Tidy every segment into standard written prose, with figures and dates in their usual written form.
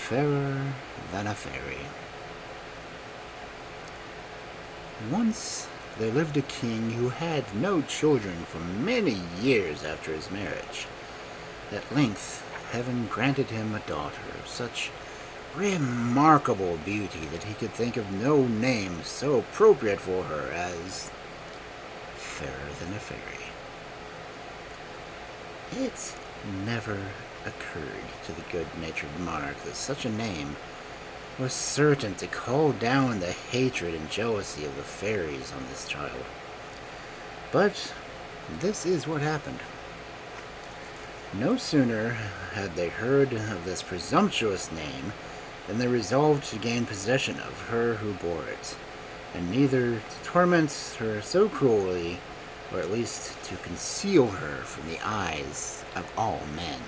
Fairer than a fairy. Once there lived a king who had no children for many years after his marriage. At length, heaven granted him a daughter of such remarkable beauty that he could think of no name so appropriate for her as Fairer than a Fairy. It never occurred to the good-natured monarch that such a name was certain to call down the hatred and jealousy of the fairies on this child. But this is what happened. No sooner had they heard of this presumptuous name than they resolved to gain possession of her who bore it, and neither to torment her so cruelly, or at least to conceal her from the eyes of all men.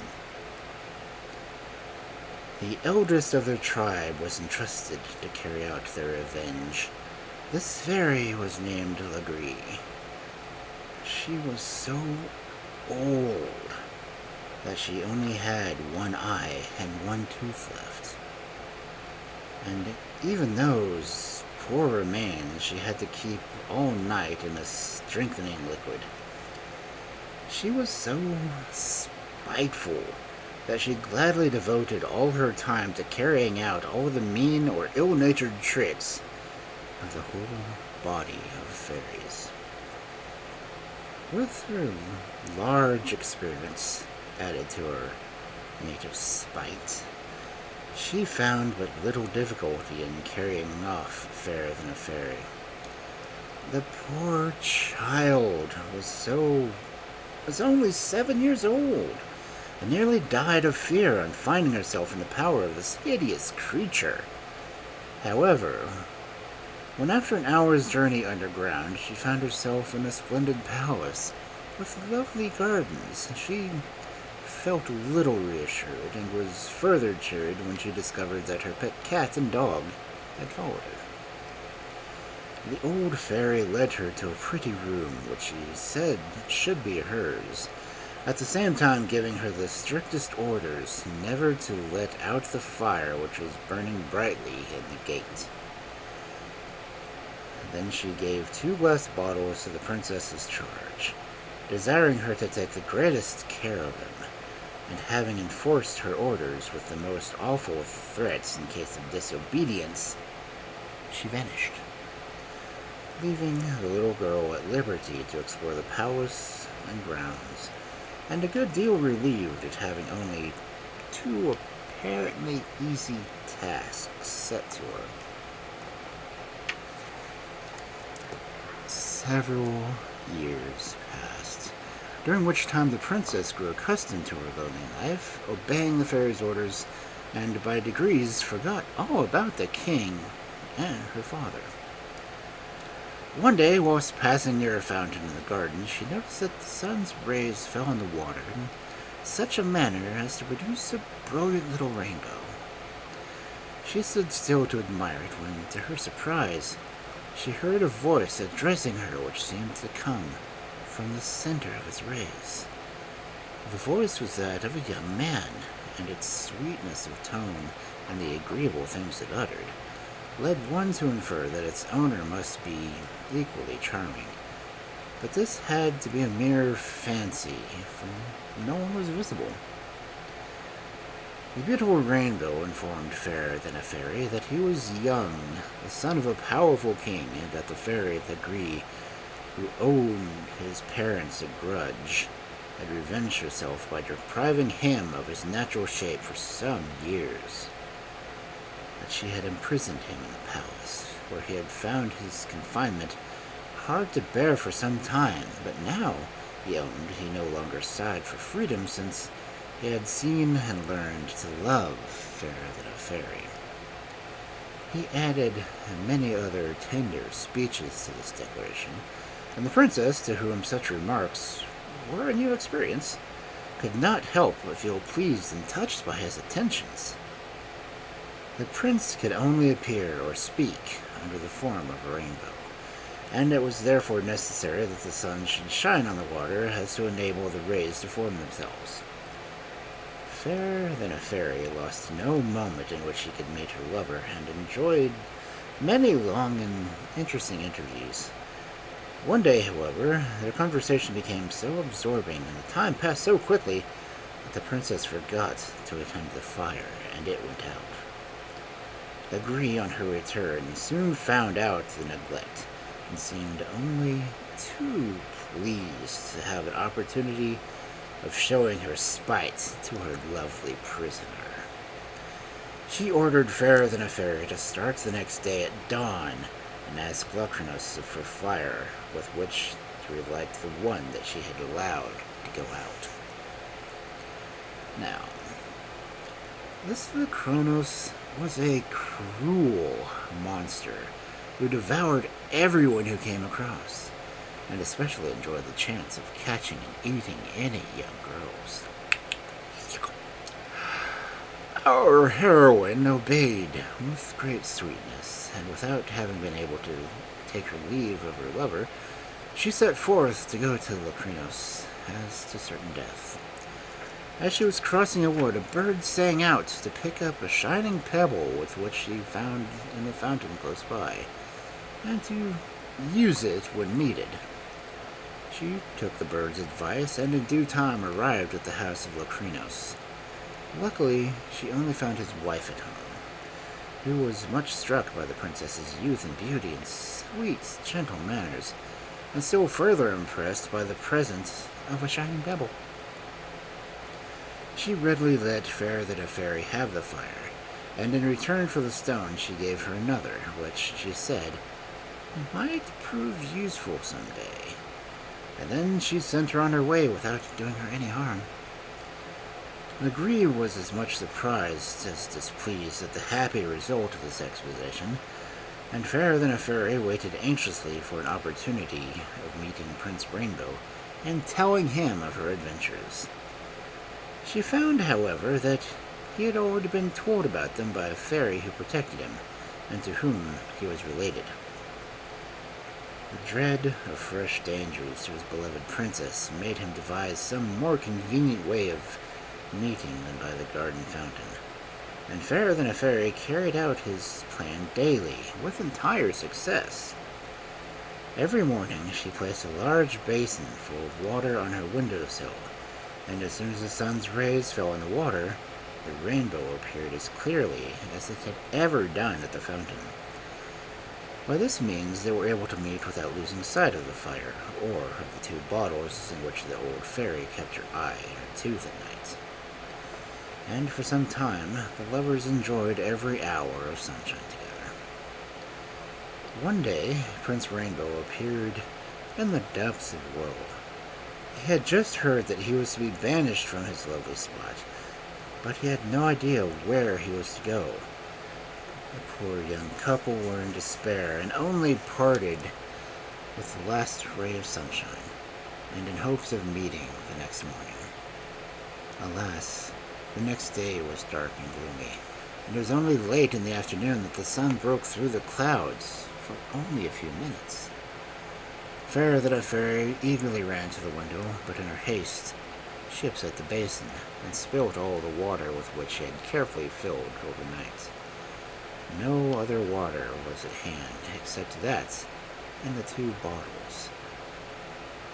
The eldest of their tribe was entrusted to carry out their revenge. This fairy was named Lagree. She was so old that she only had one eye and one tooth left. And even those poor remains she had to keep all night in a strengthening liquid. She was so spiteful that she gladly devoted all her time to carrying out all the mean or ill-natured tricks of the whole body of fairies. With her large experience added to her native spite, she found but little difficulty in carrying off Fairer than a Fairy. The poor child was only 7 years old, and nearly died of fear on finding herself in the power of this hideous creature. However, when after an hour's journey underground, she found herself in a splendid palace with lovely gardens, she felt a little reassured, and was further cheered when she discovered that her pet cat and dog had followed her. The old fairy led her to a pretty room which she said should be hers, at the same time giving her the strictest orders never to let out the fire which was burning brightly in the gate. Then she gave 2 glass bottles to the princess's charge, desiring her to take the greatest care of them, and having enforced her orders with the most awful threats in case of disobedience, she vanished, leaving the little girl at liberty to explore the palace and grounds, and a good deal relieved at having only 2 apparently easy tasks set to her. Several years passed, during which time the princess grew accustomed to her lonely life, obeying the fairy's orders, and by degrees forgot all about the king and her father. One day, whilst passing near a fountain in the garden, she noticed that the sun's rays fell on the water in such a manner as to produce a brilliant little rainbow. She stood still to admire it when, to her surprise, she heard a voice addressing her which seemed to come from the center of its rays. The voice was that of a young man, and its sweetness of tone and the agreeable things it uttered led one to infer that its owner must be equally charming. But this had to be a mere fancy, for no one was visible. The beautiful rainbow informed Fairer than a Fairy that he was young, the son of a powerful king, and that the fairy Lagree, who owed his parents a grudge, had revenged herself by depriving him of his natural shape for some years. That she had imprisoned him in the palace, where he had found his confinement hard to bear for some time, but now, he owned, he no longer sighed for freedom, since he had seen and learned to love Fairer than a Fairy. He added many other tender speeches to this declaration, and the princess, to whom such remarks were a new experience, could not help but feel pleased and touched by his attentions. The prince could only appear or speak under the form of a rainbow, and it was therefore necessary that the sun should shine on the water as to enable the rays to form themselves. Fairer than a Fairy lost no moment in which she could meet her lover and enjoyed many long and interesting interviews. One day, however, their conversation became so absorbing and the time passed so quickly that the princess forgot to attend the fire and it went out. Legree, on her return, soon found out the neglect and seemed only too pleased to have an opportunity of showing her spite to her lovely prisoner. She ordered Fairer than a Fairy to start the next day at dawn and asked Locrinus for fire with which to relight the one that she had allowed to go out. Now, this Locrinus was a cruel monster who devoured everyone who came across, and especially enjoyed the chance of catching and eating any young girls. Our heroine obeyed with great sweetness, and without having been able to take her leave of her lover, she set forth to go to Locrinus as to certain death. As she was crossing a wood, a bird sang out to pick up a shining pebble with which she found in the fountain close by, and to use it when needed. She took the bird's advice and in due time arrived at the house of Locrinus. Luckily, she only found his wife at home, who was much struck by the princess's youth and beauty and sweet, gentle manners, and still further impressed by the presence of a shining pebble. She readily let Fairer than a Fairy have the fire, and in return for the stone she gave her another, which, she said, might prove useful some day. And then she sent her on her way without doing her any harm. Legree was as much surprised as displeased at the happy result of this expedition, and Fairer than a Fairy waited anxiously for an opportunity of meeting Prince Rainbow and telling him of her adventures. She found, however, that he had already been told about them by a fairy who protected him, and to whom he was related. The dread of fresh dangers to his beloved princess made him devise some more convenient way of meeting than by the garden fountain, and Fairer than a Fairy carried out his plan daily, with entire success. Every morning she placed a large basin full of water on her windowsill, and as soon as the sun's rays fell on the water, the rainbow appeared as clearly as it had ever done at the fountain. By this means they were able to meet without losing sight of the fire, or of the two bottles in which the old fairy kept her eye and her tooth at night. And for some time, the lovers enjoyed every hour of sunshine together. One day, Prince Rainbow appeared in the depths of woe. He had just heard that he was to be banished from his lovely spot, but he had no idea where he was to go. The poor young couple were in despair and only parted with the last ray of sunshine, and in hopes of meeting the next morning. Alas, the next day was dark and gloomy, and it was only late in the afternoon that the sun broke through the clouds for only a few minutes. Fairer than a Fairy eagerly ran to the window, but in her haste, she upset the basin and spilt all the water with which she had carefully filled overnight. No other water was at hand except that and the two bottles.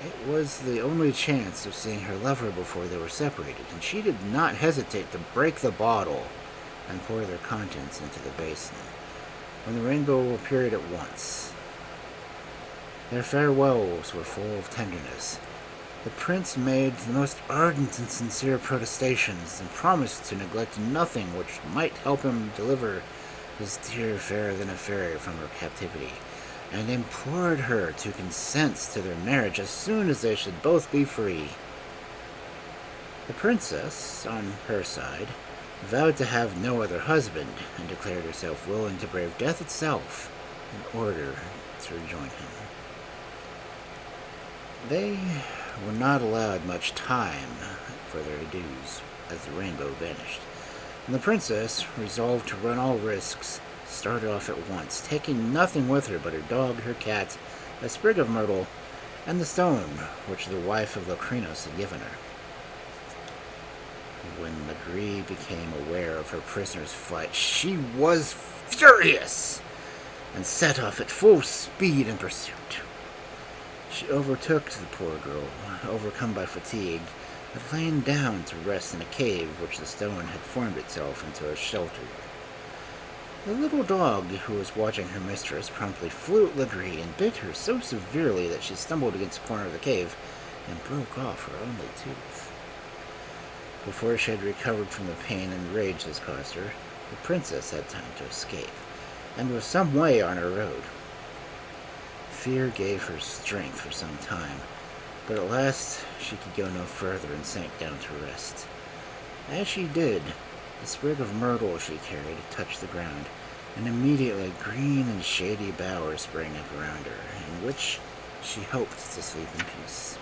It was the only chance of seeing her lover before they were separated, and she did not hesitate to break the bottle and pour their contents into the basin, when the rainbow appeared at once. Their farewells were full of tenderness. The prince made the most ardent and sincere protestations, and promised to neglect nothing which might help him deliver his dear Fairer than a Fairy from her captivity, and implored her to consent to their marriage as soon as they should both be free. The princess, on her side, vowed to have no other husband, and declared herself willing to brave death itself in order to rejoin him. They were not allowed much time for their adieus, as the rainbow vanished, and the princess, resolved to run all risks, started off at once, taking nothing with her but her dog, her cat, a sprig of myrtle, and the stone which the wife of Locrinus had given her. When Legree became aware of her prisoner's flight, she was furious and set off at full speed in pursuit. She overtook the poor girl, overcome by fatigue, had lain down to rest in a cave which the stone had formed itself into a shelter. The little dog, who was watching her mistress, promptly flew at Legree and bit her so severely that she stumbled against the corner of the cave and broke off her only tooth. Before she had recovered from the pain and rage this caused her, the princess had time to escape, and was some way on her road. Fear gave her strength for some time, but at last she could go no further and sank down to rest. As she did, the sprig of myrtle she carried touched the ground, and immediately green and shady bowers sprang up around her, in which she hoped to sleep in peace.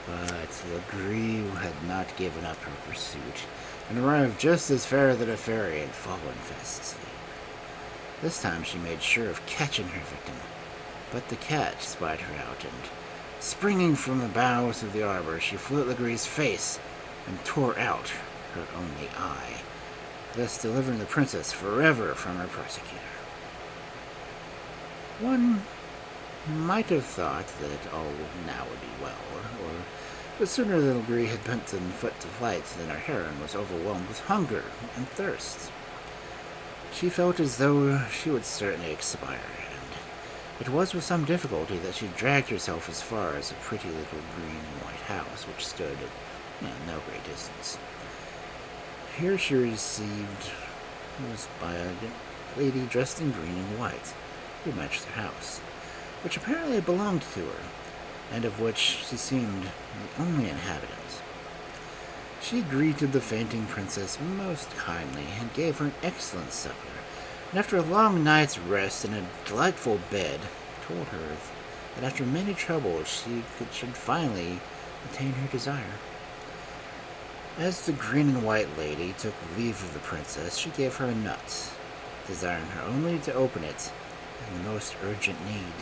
But Legree had not given up her pursuit, and arrived just as Fairer than a Fairy had fallen fast asleep. This time she made sure of catching her victim, but the cat spied her out, and, springing from the boughs of the arbor, she flew at Legree's face and tore out her only eye, thus delivering the princess forever from her persecutor. One might have thought that all now would be well, but sooner than Legree had bent on foot to flight than her heron was overwhelmed with hunger and thirst. She felt as though she would certainly expire, and it was with some difficulty that she dragged herself as far as a pretty little green and white house which stood at no great distance. Here she was by a lady dressed in green and white, who matched her house, which apparently belonged to her, and of which she seemed the only inhabitant. She greeted the fainting princess most kindly and gave her an excellent supper, and after a long night's rest in a delightful bed, told her that after many troubles she should finally attain her desire. As the green and white lady took leave of the princess, she gave her a nut, desiring her only to open it in the most urgent need.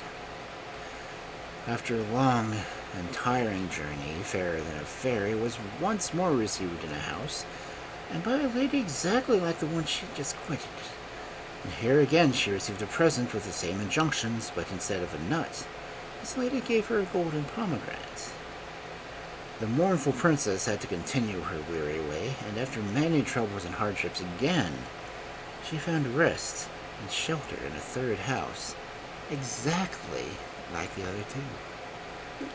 After a long and tiring journey, Fairer than a Fairy was once more received in a house, and by a lady exactly like the one she had just quitted. And here again she received a present with the same injunctions, but instead of a nut, this lady gave her a golden pomegranate. The mournful princess had to continue her weary way, and after many troubles and hardships again, she found rest and shelter in a third house, exactly like the other two.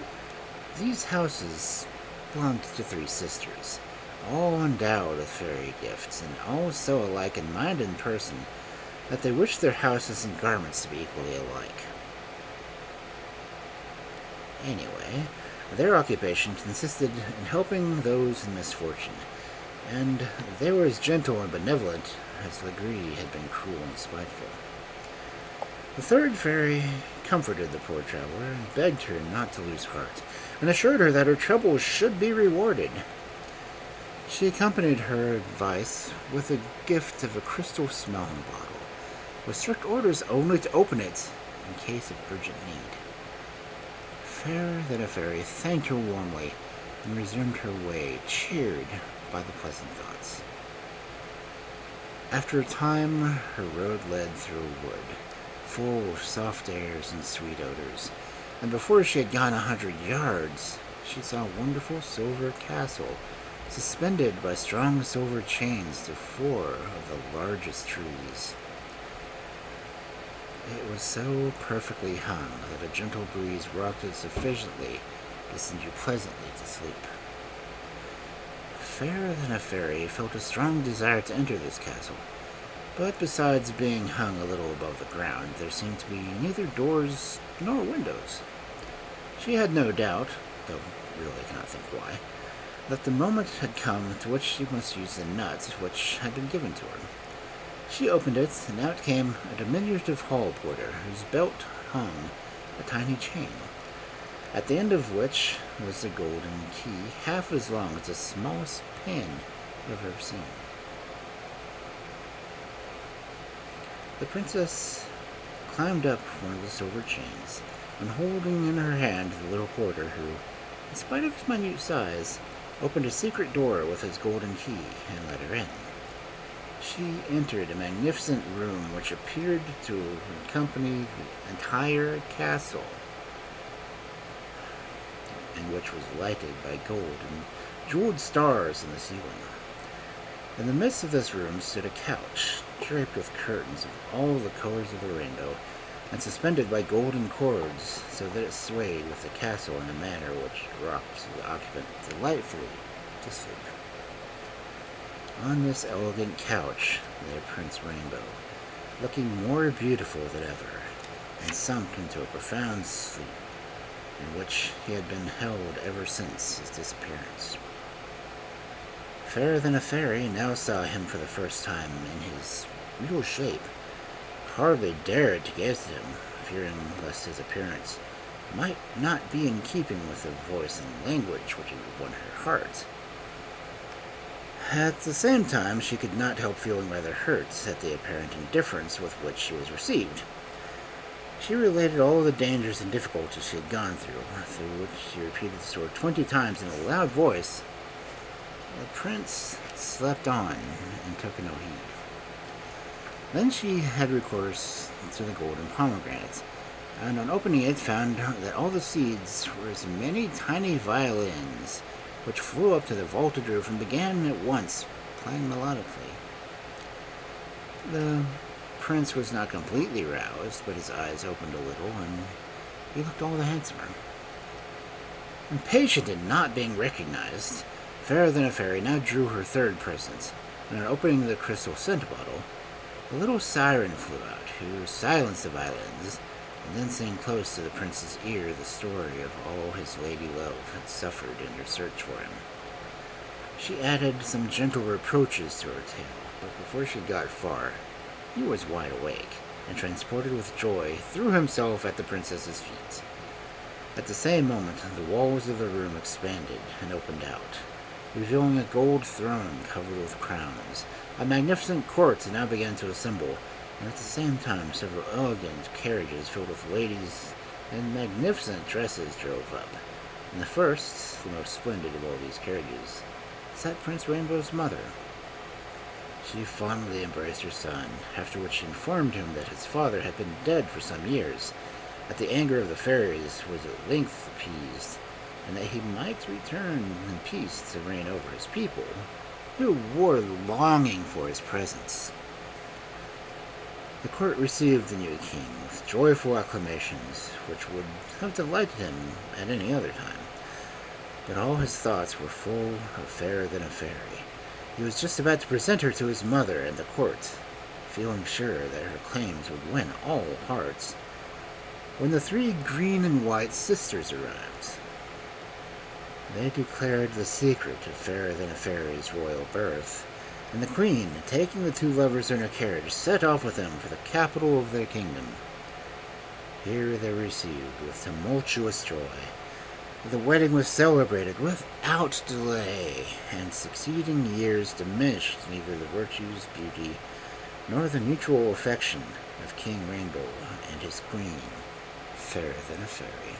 These houses belonged to three sisters, all endowed with fairy gifts, and all so alike in mind and person that they wished their houses and garments to be equally alike. Anyway, their occupation consisted in helping those in misfortune, and they were as gentle and benevolent as Legree had been cruel and spiteful. The third fairy comforted the poor traveler and begged her not to lose heart, and assured her that her troubles should be rewarded. She accompanied her advice with a gift of a crystal smelling bottle, with strict orders only to open it in case of urgent need. Fairer than a Fairy thanked her warmly and resumed her way, cheered by the pleasant thoughts. After a time, her road led through a wood, full of soft airs and sweet odors, and before she had gone 100 yards, she saw a wonderful silver castle, suspended by strong silver chains to 4 of the largest trees. It was so perfectly hung that a gentle breeze rocked it sufficiently to send you pleasantly to sleep. Fairer than a Fairy felt a strong desire to enter this castle, but besides being hung a little above the ground, there seemed to be neither doors nor windows. She had no doubt, though really cannot think why, that the moment had come to which she must use the nut which had been given to her. She opened it, and out came a diminutive hall porter, whose belt hung a tiny chain, at the end of which was a golden key half as long as the smallest pin you have ever seen. The princess climbed up one of the silver chains, and holding in her hand the little porter who, in spite of his minute size, opened a secret door with his golden key and let her in. She entered a magnificent room which appeared to accompany the entire castle, and which was lighted by gold and jeweled stars in the ceiling. In the midst of this room stood a couch, draped with curtains of all the colors of the rainbow, and suspended by golden cords so that it swayed with the castle in a manner which rocked the occupant delightfully to sleep. On this elegant couch lay Prince Rainbow, looking more beautiful than ever, and sunk into a profound sleep, in which he had been held ever since his disappearance. Fairer than a Fairy now saw him for the first time in his real shape, hardly dared to gaze at him, fearing lest his appearance might not be in keeping with the voice and language which had won her heart. At the same time, she could not help feeling rather hurt at the apparent indifference with which she was received. She related all the dangers and difficulties she had gone through which she repeated the story 20 times in a loud voice. The prince slept on and took no heed. Then she had recourse to the golden pomegranate, and on opening it found that all the seeds were as many tiny violins, which flew up to the vaulted roof and began at once playing melodically. The prince was not completely roused, but his eyes opened a little, and he looked all the handsomer. Impatient at not being recognized, Fairer than a Fairy now drew her third present, and on opening the crystal scent bottle, a little siren flew out, who silenced the violins, and then sang close to the prince's ear the story of all his lady love had suffered in her search for him. She added some gentle reproaches to her tale, but before she got far, he was wide awake, and transported with joy, threw himself at the princess's feet. At the same moment, the walls of the room expanded and opened out, revealing a gold throne covered with crowns. A magnificent court now began to assemble, and at the same time several elegant carriages filled with ladies in magnificent dresses drove up. In the first, the most splendid of all these carriages, sat Prince Rainbow's mother. She fondly embraced her son, after which she informed him that his father had been dead for some years, that the anger of the fairies was at length appeased, and that he might return in peace to reign over his people, who were longing for his presence. The court received the new king with joyful acclamations, which would have delighted him at any other time. But all his thoughts were full of Fairer than a Fairy. He was just about to present her to his mother and the court, feeling sure that her claims would win all hearts, when the 3 green and white sisters arrived. They declared the secret of Fairer than a Fairy's royal birth, and the queen, taking the 2 lovers in her carriage, set off with them for the capital of their kingdom. Here they were received with tumultuous joy. The wedding was celebrated without delay, and succeeding years diminished neither the virtues, beauty, nor the mutual affection of King Rainbow and his queen, Fairer than a Fairy.